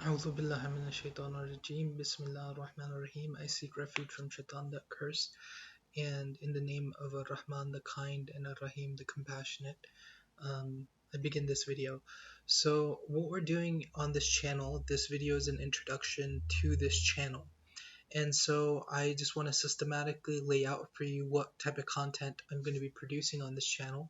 أعوذ بالله من الشيطان الرجيم. Bismillah ar-Rahman ar-Rahim. I seek refuge from Shaitan the accursed, and in the name of Ar-Rahman the kind and Ar-Rahim the compassionate. I begin this video. So what we're doing on this channel, this video is an introduction to this channel. And so I just want to systematically lay out for you what type of content I'm going to be producing on this channel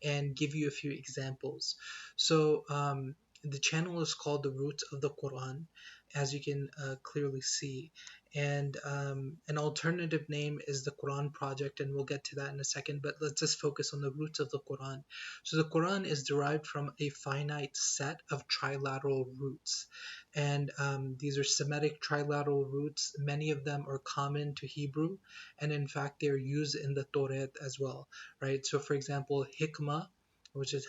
and give you a few examples. So the channel is called The Roots of the Quran, as you can clearly see. And an alternative name is the Quran Project, and we'll get to that in a second, but let's just focus on the roots of the Quran. So the Quran is derived from a finite set of trilateral roots, and these are Semitic trilateral roots. Many of them are common to Hebrew, and in fact they're used in the Torah as well, right? So for example, hikmah, which is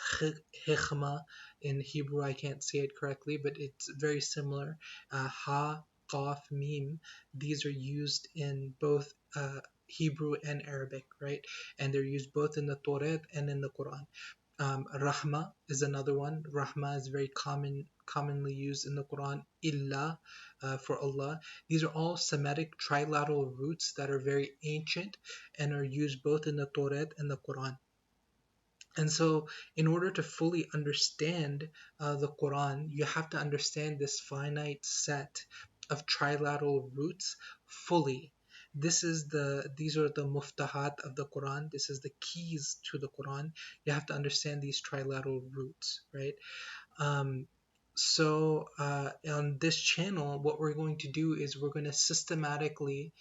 hikmah in Hebrew, I can't say it correctly, but it's very similar. Ha, qaf, mim, these are used in both Hebrew and Arabic, right? And they're used both in the Torah and in the Quran. Rahma is another one. Rahma is very commonly used in the Quran. Illa, for Allah. These are all Semitic trilateral roots that are very ancient and are used both in the Torah and the Quran. And so, in order to fully understand the Quran, you have to understand this finite set of trilateral roots fully. These are the muftahat of the Quran. This is the keys to the Quran. You have to understand these trilateral roots, right? Um, on this channel, what we're going to do is we're going to systematically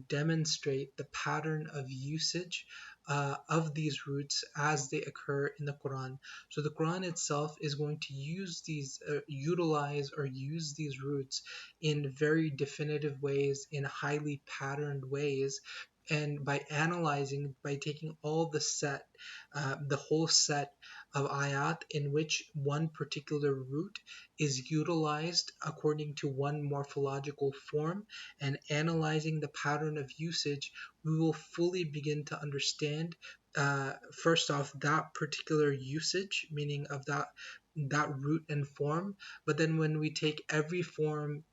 demonstrate the pattern of usage of these roots as they occur in the Quran. So the Quran itself is going to utilize or use these roots in very definitive ways, in highly patterned ways. And by analyzing, by taking the whole set of ayat in which one particular root is utilized according to one morphological form, and analyzing the pattern of usage, we will fully begin to understand, first off, that particular usage, meaning of that root and form. But then when we take every form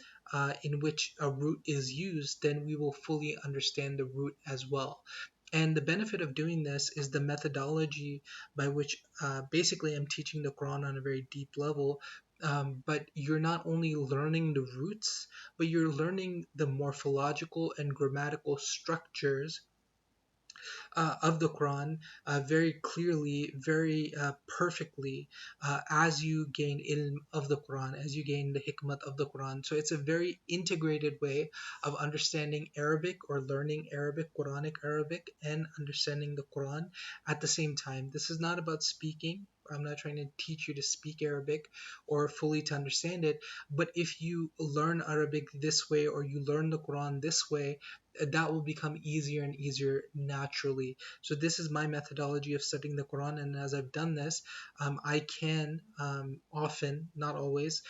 in which a root is used, then we will fully understand the root as well. And the benefit of doing this is the methodology by which basically I'm teaching the Quran on a very deep level. But you're not only learning the roots, but you're learning the morphological and grammatical structures of the Quran very clearly, very perfectly, as you gain ilm of the Quran, as you gain the hikmat of the Quran. So it's a very integrated way of understanding Arabic or learning Arabic, Quranic Arabic, and understanding the Quran at the same time. This is not about speaking. I'm not trying to teach you to speak Arabic or fully to understand it, but if you learn Arabic this way or you learn the Quran this way, that will become easier and easier naturally. So this is my methodology of studying the Quran, and as I've done this, I can often, not always,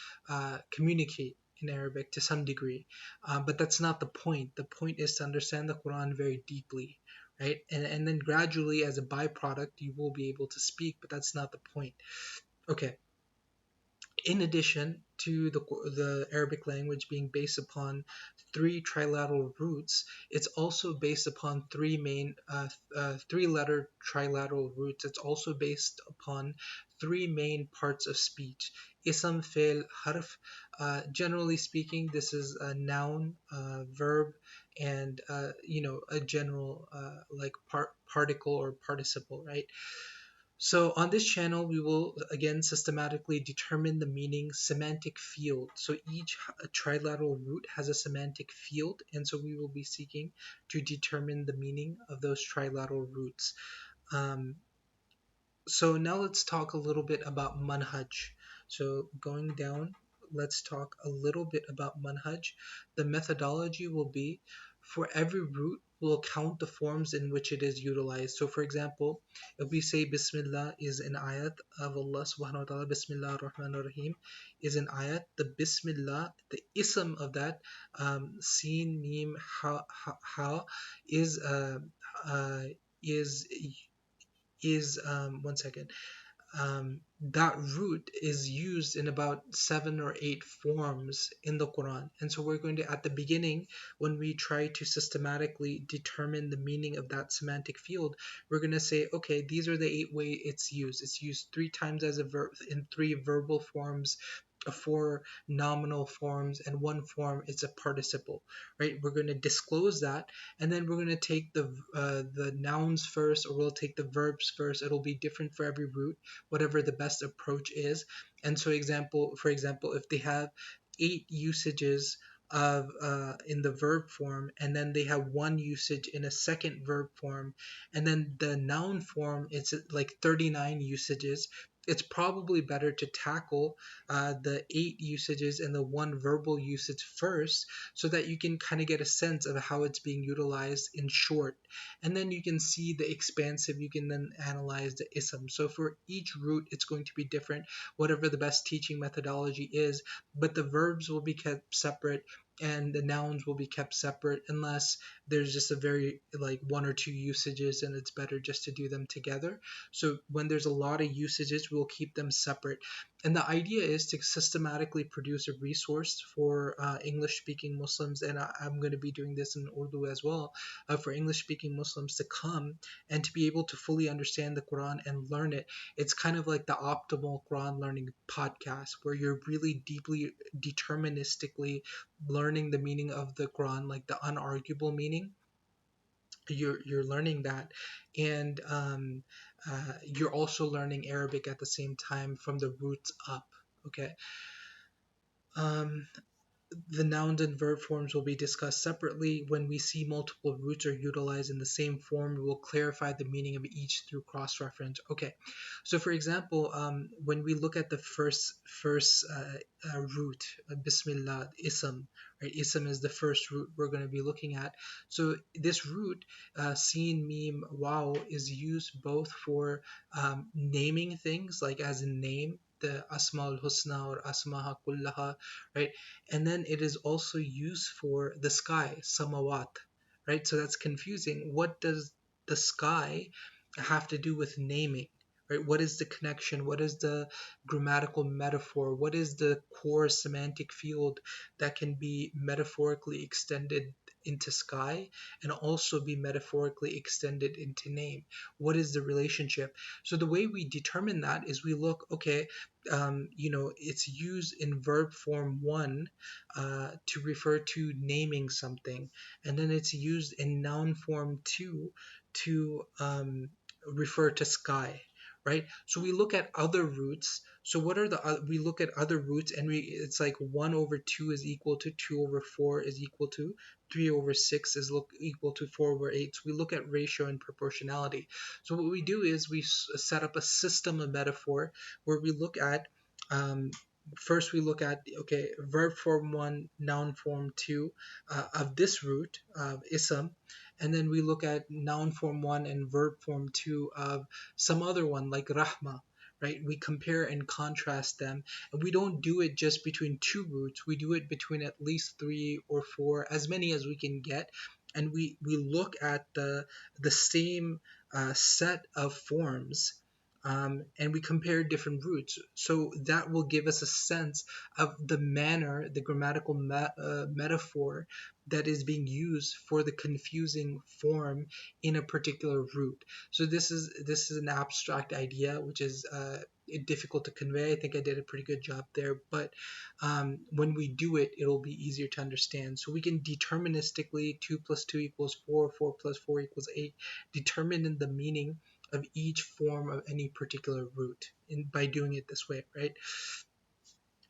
communicate in Arabic to some degree. But that's not the point. The point is to understand the Quran very deeply, right? And then gradually, as a byproduct, you will be able to speak, but that's not the point. Okay. In addition to the Arabic language being based upon three trilateral roots, it's also based upon three-letter trilateral roots. It's also based upon three main parts of speech: ism, fail, harf. Generally speaking, this is a noun, verb, and a general like particle or participle, right? So on this channel, we will again systematically determine the meaning semantic field. So each trilateral root has a semantic field, and so we will be seeking to determine the meaning of those trilateral roots. Um, so now let's talk a little bit about manhaj. So going down, let's talk a little bit about manhaj. The methodology will be, for every root, we'll count the forms in which it is utilized. So for example, if we say Bismillah is an ayat of Allah subhanahu wa ta'ala, Bismillah ar-Rahman ar-Rahim is an ayat, the Bismillah, the ism of that, Sin, Mim, Ha, is, uh, is, one second, that root is used in about 7 or 8 forms in the Quran. And so we're going to, at the beginning, when we try to systematically determine the meaning of that semantic field, we're going to say, okay, these are the 8 ways it's used. It's used 3 times as a verb in 3 verbal forms, 4 nominal forms, and 1 form is a participle, right? We're going to disclose that, and then we're going to take the nouns first, or we'll take the verbs first. It'll be different for every root, whatever the best approach is. And so, for example, if they have 8 usages of in the verb form, and then they have 1 usage in a second verb form, and then the noun form it's like 39 usages, it's probably better to tackle the 8 usages and the 1 verbal usage first, so that you can kind of get a sense of how it's being utilized in short. And then you can see the expansive, you can then analyze the ism. So for each root, it's going to be different, whatever the best teaching methodology is, but the verbs will be kept separate and the nouns will be kept separate, unless there's just a very like 1 or 2 usages and it's better just to do them together. So when there's a lot of usages, we'll keep them separate. And the idea is to systematically produce a resource for English speaking Muslims, and I'm going to be doing this in Urdu as well, for English speaking Muslims to come and to be able to fully understand the Quran and learn it. It's kind of like the optimal Quran learning podcast, where you're really deeply deterministically learning the meaning of the Quran, like the unarguable meaning. You're learning that, and you're also learning Arabic at the same time from the roots up. Okay. Um, the nouns and verb forms will be discussed separately. When we see multiple roots are utilized in the same form, we will clarify the meaning of each through cross-reference. Okay, so for example, when we look at the first root, Bismillah, ism, right? Ism is the first root we're going to be looking at. So this root, sin, mim, wow, is used both for naming things, like as in name, the Asmaul Husna or Asmaha Kullaha, right? And then it is also used for the sky, samawat, right? So that's confusing. What does the sky have to do with naming, right? What is the connection? What is the grammatical metaphor? What is the core semantic field that can be metaphorically extended into sky and also be metaphorically extended into name? What is the relationship? So the way we determine that is we look, okay, it's used in verb form one to refer to naming something, and then it's used in noun form two to refer to sky, right? So we look at other roots. So what are we look at other roots, and it's like 1/2 is equal to 2/4 is equal to 3/6 is equal to 4/8. So we look at ratio and proportionality. So what we do is we set up a system of metaphor where we look at um, first we look at, okay, verb form one, noun form two of this root of ism, and then we look at noun form one and verb form two of some other one like rahma, right? We compare and contrast them, and we don't do it just between 2 roots. We do it between at least 3 or 4, as many as we can get, and we look at the same set of forms, and we compare different roots. So that will give us a sense of the manner, the grammatical metaphor that is being used for the confusing form in a particular root. So this is an abstract idea, which is difficult to convey. I think I did a pretty good job there, but when we do it, it'll be easier to understand. So we can deterministically 2 + 2 = 4, 4 + 4 = 8, determine the meaning of each form of any particular root by doing it this way, right?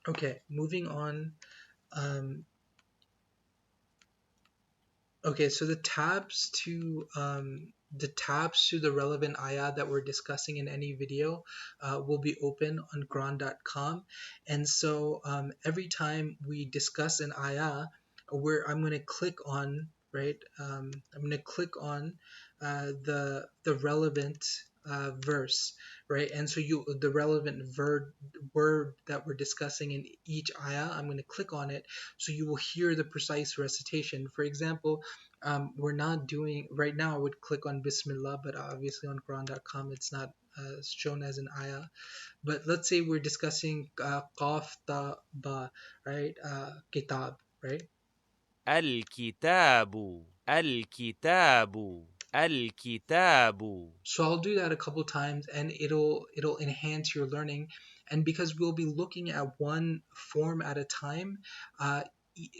Okay, moving on. Um, Okay, so the tabs to the relevant ayah that we're discussing in any video will be open on Quran.com, and so every time we discuss an ayah, where I'm going to click on, right, I'm going to click on the relevant verse, right, and so the relevant word that we're discussing in each ayah, I'm going to click on it, so you will hear the precise recitation. For example, we're not doing right now. I would click on Bismillah, but obviously on Quran.com it's not shown as an ayah. But let's say we're discussing qaf ta ba, right? Kitab, right? الكتاب الكتاب الكتاب. So I'll do that a couple times, and it'll enhance your learning. And because we'll be looking at one form at a time, uh,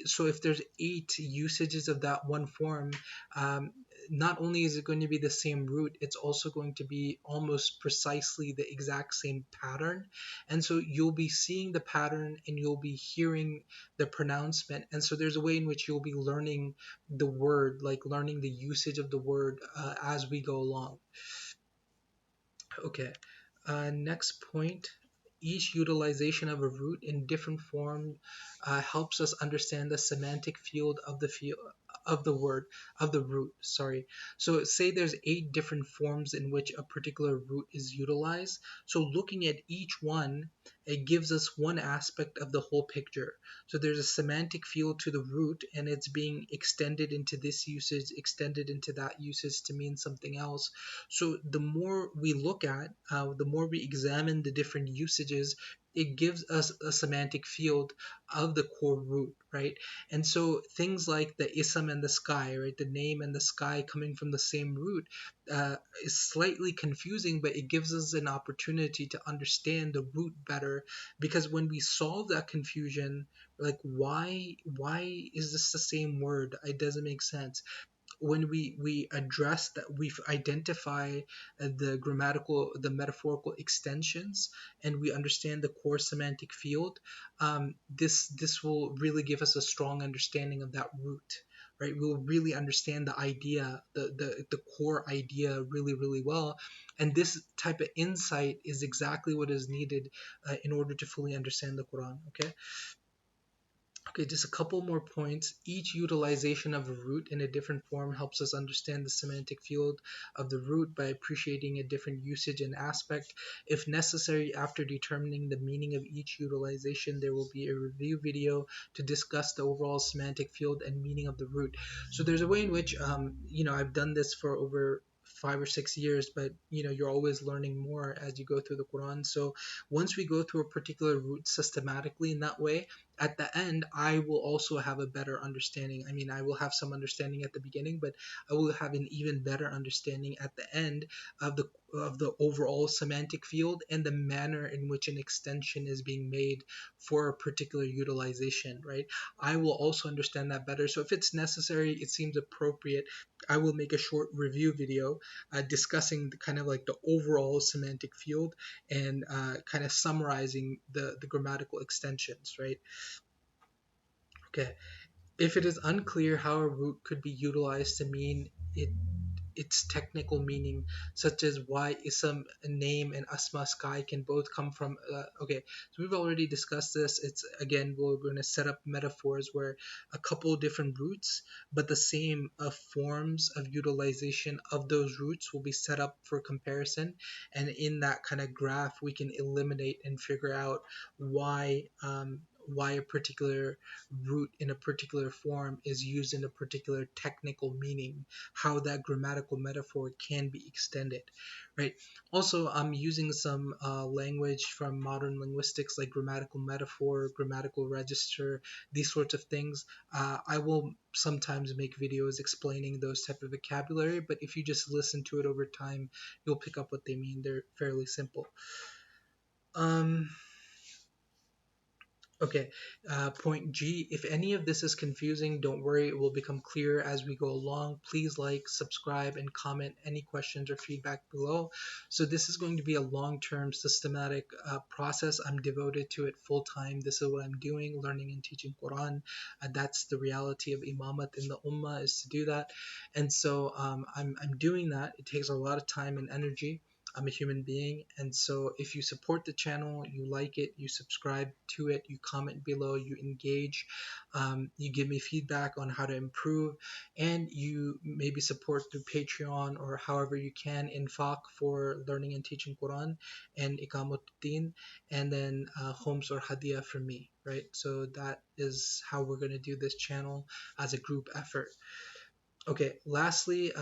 so if there's 8 usages of that one form, um, not only is it going to be the same root, it's also going to be almost precisely the exact same pattern. And so you'll be seeing the pattern and you'll be hearing the pronouncement. And so there's a way in which you'll be learning the word, like learning the usage of the word as we go along. Okay, next point. Each utilization of a root in different form helps us understand the semantic field of the word of the root. Sorry. So say there's 8 different forms in which a particular root is utilized. So looking at each one, it gives us one aspect of the whole picture. So there's a semantic field to the root, and it's being extended into this usage, extended into that usage to mean something else. So the more we look at, the more we examine the different usages, it gives us a semantic field of the core root, right? And so things like the ism and the sky, right? The name and the sky coming from the same root is slightly confusing, but it gives us an opportunity to understand the root better. Because when we solve that confusion, like why is this the same word? It doesn't make sense. When we address that, we identify the metaphorical extensions, and we understand the core semantic field. This will really give us a strong understanding of that root, right? We'll really understand the idea, the core idea really well. And this type of insight is exactly what is needed in order to fully understand the Quran. Okay. Okay, just a couple more points. Each utilization of a root in a different form helps us understand the semantic field of the root by appreciating a different usage and aspect. If necessary, after determining the meaning of each utilization, there will be a review video to discuss the overall semantic field and meaning of the root. So there's a way in which, I've done this for over 5 or 6 years, but you're always learning more as you go through the Quran. So once we go through a particular root systematically in that way, at the end, I will also have a better understanding. I mean, I will have some understanding at the beginning, but I will have an even better understanding at the end of the overall semantic field and the manner in which an extension is being made for a particular utilization, right? I will also understand that better. So if it's necessary, it seems appropriate, I will make a short review video discussing the kind of like the overall semantic field and kind of summarizing the grammatical extensions, right? Okay. If it is unclear how a root could be utilized to mean its technical meaning, such as why ism, name, and asma sky can both come from. Okay, so we've already discussed this. It's again, we're going to set up metaphors where a couple different roots, but the same forms of utilization of those roots will be set up for comparison. And in that kind of graph, we can eliminate and figure out why a particular root in a particular form is used in a particular technical meaning, how that grammatical metaphor can be extended, right? Also, I'm using some language from modern linguistics like grammatical metaphor, grammatical register, these sorts of things. I will sometimes make videos explaining those type of vocabulary, but if you just listen to it over time, you'll pick up what they mean. They're fairly simple. Um, Okay, point G. If any of this is confusing, don't worry, it will become clear as we go along. Please like, subscribe, and comment any questions or feedback below. So this is going to be a long-term systematic process. I'm devoted to it full time. This is what I'm doing, learning and teaching Quran. That's the reality of imamat in the ummah, is to do that. And so I'm doing that. It takes a lot of time and energy. I'm a human being, and so if you support the channel, you like it, you subscribe to it, you comment below, you engage, you give me feedback on how to improve, and you maybe support through Patreon or however you can, infaq for learning and teaching Quran, and Ikamuddin, and then homes or hadiah from me, right? So that is how we're going to do this channel as a group effort. Okay, lastly,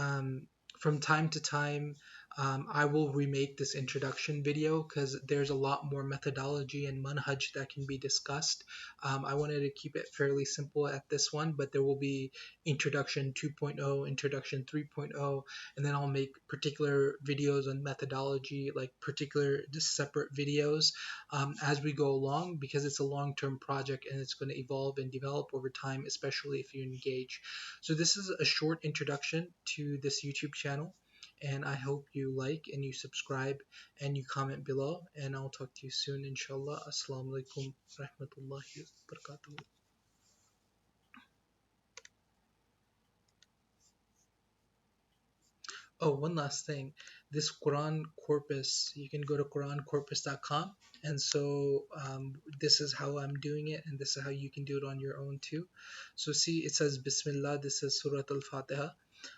from time to time, I will remake this introduction video because there's a lot more methodology and manhaj that can be discussed. I wanted to keep it fairly simple at this one, but there will be introduction 2.0, introduction 3.0, and then I'll make particular videos on methodology, like particular just separate videos as we go along because it's a long-term project and it's going to evolve and develop over time, especially if you engage. So this is a short introduction to this YouTube channel, and I hope you like and you subscribe and you comment below, and I'll talk to you soon, inshallah. Assalamu alaikum rahmatullahi wa barakatuh. Oh, one last thing. This Quran corpus, you can go to QuranCorpus.com. And so this is how I'm doing it, and this is how you can do it on your own too. So see, it says Bismillah, this is Surat Al-Fatiha.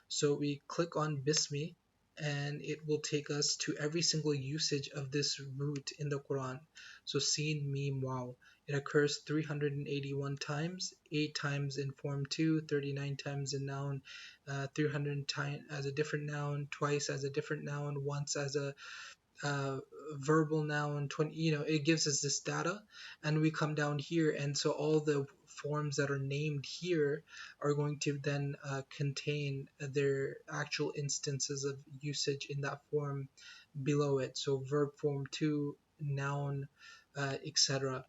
So we click on Bismi, and it will take us to every single usage of this root in the Quran. So Sin, Mim, Wow. It occurs 381 times, 8 times in form 2, 39 times in noun, 300 times as a different noun, twice as a different noun, once as a uh, verbal noun, 20, it gives us this data, and we come down here, and so all the forms that are named here are going to then contain their actual instances of usage in that form below it. So verb form 2, noun, etc.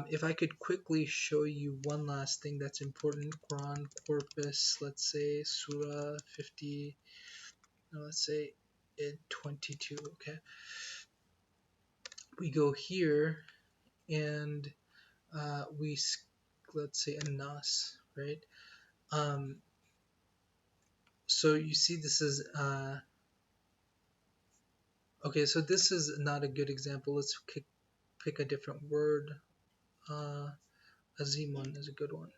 If I could quickly show you one last thing that's important, Quran corpus, let's say Surah 50, no, let's say 22, okay? We go here and we, let's say Anas, right? Um, so you see this is, okay, so this is not a good example. Let's pick a different word. Uh, Azimun is a good one.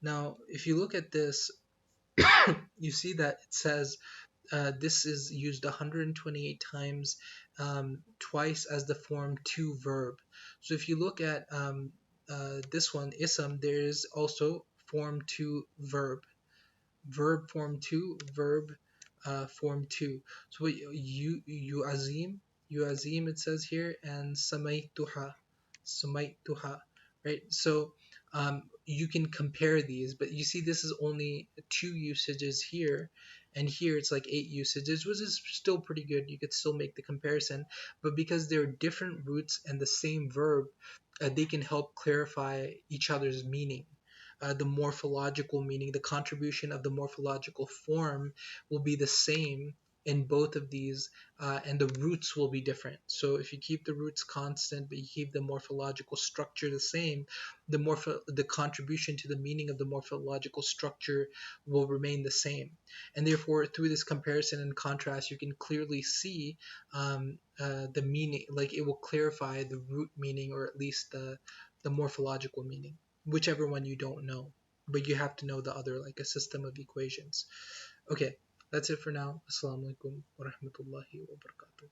Now, if you look at this, you see that it says this is used 128 times, twice as the form to verb. So if you look at this one, ism, there is also form to verb, verb form to verb form to. So you azim, you azim it says here, and samaituha, right? So you can compare these, but you see this is only 2 usages here, and here it's like 8 usages, which is still pretty good. You could still make the comparison, but because they're different roots and the same verb, they can help clarify each other's meaning. The morphological meaning, the contribution of the morphological form will be the same in both of these, and the roots will be different. So if you keep the roots constant, but you keep the morphological structure the same, the contribution to the meaning of the morphological structure will remain the same. And therefore, through this comparison and contrast, you can clearly see the meaning, like it will clarify the root meaning, or at least the morphological meaning, whichever one you don't know, but you have to know the other, like a system of equations. Okay, that's it for now. Assalamu alaikum wa rahmatullahi wa barakatuh.